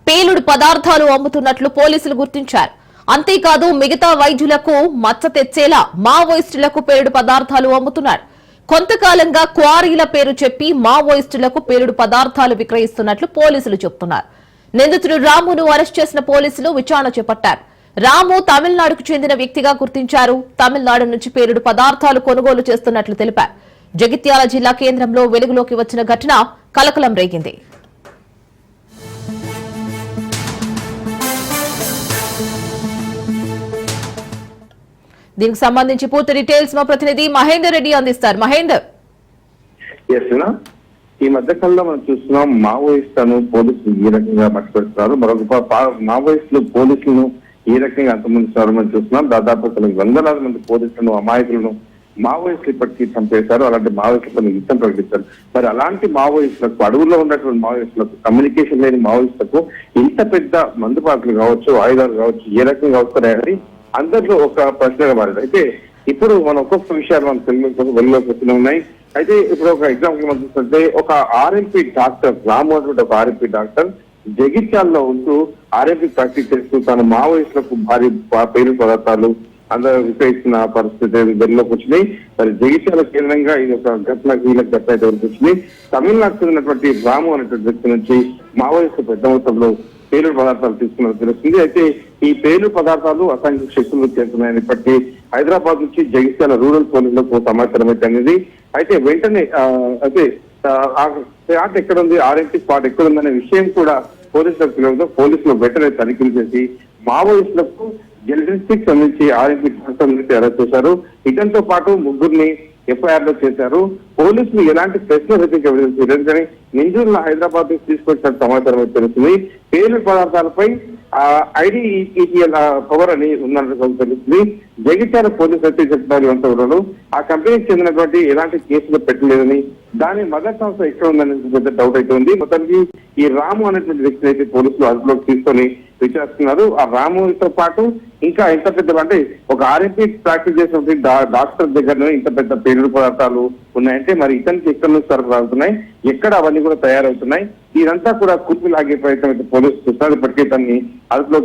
పేలుడు పదార్థాలు అమ్ముతున్నట్లు పోలీసులు గుర్తించారు. అంతేకాదు మిగతా వైద్యులకు మచ్చ తెచ్చేలా మావోయిస్టులకు పేలుడు పదార్థాలు అమ్ముతున్నారు. కొంతకాలంగా క్వారీల పేరు చెప్పి మావోయిస్టులకు పేలుడు పదార్థాలు విక్రయిస్తున్నట్లు పోలీసులు చెబుతున్నారు. నిందితుడు రామును అరెస్ట్ చేసిన పోలీసులు విచారణ చేపట్టారు. రాము తమిళనాడుకు చెందిన వ్యక్తిగా గుర్తించారు. తమిళనాడు నుంచి పేలుడు పదార్థాలు కొనుగోలు చేస్తున్నట్లు తెలిపారు. జగిత్యాల జిల్లా కేంద్రంలో వెలుగులోకి వచ్చిన ఘటన కలకలం రేగింది. దీనికి సంబంధించి పూర్తి డీటెయిల్స్ మా ప్రతినిధి మహేందర్ రెడ్డి అందిస్తారు. మహేందర్, ఈ మధ్య కాలంలో మనం చూస్తున్నాం మావోయిస్టులను పోలీసులు ఈ రకంగా పట్టుబడుతున్నారు. మరొక మావోయిస్టులు పోలీసులను ఈ రకంగా అంతమందిస్తున్నారు మనం చూస్తున్నాం. దాదాపు వందలాది మంది పోలీసులను అమాయకులను మావోయిస్టులు ఇప్పటికీ చంపేశారు. అలాంటి మావోయిస్టులను యుద్ధం ప్రకటించారు. మరి అలాంటి మావోయిస్టులకు, అడవుల్లో ఉన్నటువంటి మావోయిస్టులకు, కమ్యూనికేషన్ లేని మావోయిస్టులకు ఇంత పెద్ద మందుపాకులు కావచ్చు, ఆయుధాలు కావచ్చు ఏ రకంగా వస్తున్నాయని అందరిలో ఒక ప్రశ్నగా మారింది. అయితే ఇప్పుడు మనం ఒక్కొక్క విషయాలు మనం వెలుగులోకి వస్తూనే ఉన్నాయి. అయితే ఇప్పుడు ఒక ఎగ్జాంపుల్ మనం చూస్తుంటే ఒక ఆర్ఎంపీ డాక్టర్, రాము అనేటువంటి ఒక ఆర్ఎంపీ డాక్టర్ జగిత్యాలలో ఉంటూ ఆర్ఎంపీ ప్రాక్టీస్ చేస్తూ తన మావోయిస్టులకు భారీ పేరు పదార్థాలు అందరూ విక్రయిస్తున్న పరిస్థితి వెలుగులోకి వచ్చినాయి. మరి జగిత్యాల కేంద్రంగా ఇది ఒక ఘటన, కీలక ఘటన అయితే వచ్చింది. తమిళనాడుకు చెందినటువంటి రాము అనేటువంటి వ్యక్తి నుంచి మావోయిస్టు పెద్ద మొత్తంలో పేలుడు పదార్థాలు తీసుకున్నట్టు తెలుస్తుంది. అయితే ఈ పేలుడు పదార్థాలు అసాంఘిక శక్తులు చేస్తున్నాయని ఇప్పటికీ హైదరాబాద్ నుంచి జగిత్యాల రూరల్ పోలీసులకు సమాచారం అయితే అనేది. అయితే వెంటనే అయితే స్పాట్ ఎక్కడ ఉంది, ఆర్ఎంపీ స్పాట్ ఎక్కడ ఉందనే విషయం కూడా పోలీసులకు తెలియదు. పోలీసులు వెంటనే తనిఖీలు చేసి మావోయిస్టులకు జెనరిస్టిక్ సంబంధించి ఆర్ఎంపీ అరెస్ట్ చేశారు. ఇతనితో పాటు ముగ్గురిని ఎఫ్ఐఆర్ లో చేశారు. పోలీసులు ఎలాంటి ప్రశ్నలు అయితే చేయలేదు. కానీ నిందితులను హైదరాబాద్ నుంచి తీసుకొచ్చిన సమాచారం అయితే తెలుస్తుంది. పేలుడు పదార్థాలపై ఐడిఈటీఎల్ పవర్ అని ఉన్నట్టు తెలుస్తుంది. జగిత్యాల పోలీసు అయితే చెప్తున్నారు అంతవరకు ఆ కంపెనీకి చెందినటువంటి ఎలాంటి కేసులు పెట్టలేదని, దాని మదర్ సంస్థ ఎక్కడ ఉందని పెద్ద డౌట్ అయితే ఉంది. మొత్తానికి ఈ రాము అనేటువంటి వ్యక్తిని అయితే పోలీసులు అదుపులోకి తీసుకొని విచారిస్తున్నారు. ఆ రాముతో పాటు ఇంకా ఎంత పెద్ద అంటే ఒక ఆర్ఎంపీ ప్రాక్టీస్ చేసినటువంటి డాక్టర్ దగ్గర ఇంత పెద్ద పేలుడు పదార్థాలు ఉన్నాయంటే మరి ఇతనికి ఎక్కడ నుంచి సరఫరావుతున్నాయి, ఎక్కడ అవన్నీ కూడా తయారవుతున్నాయి, ఇదంతా కూడా కుర్పి లాగే ప్రయత్నం అయితే పోలీసులు చూస్తున్నారు. ఇప్పటికే దాన్ని అదుపులో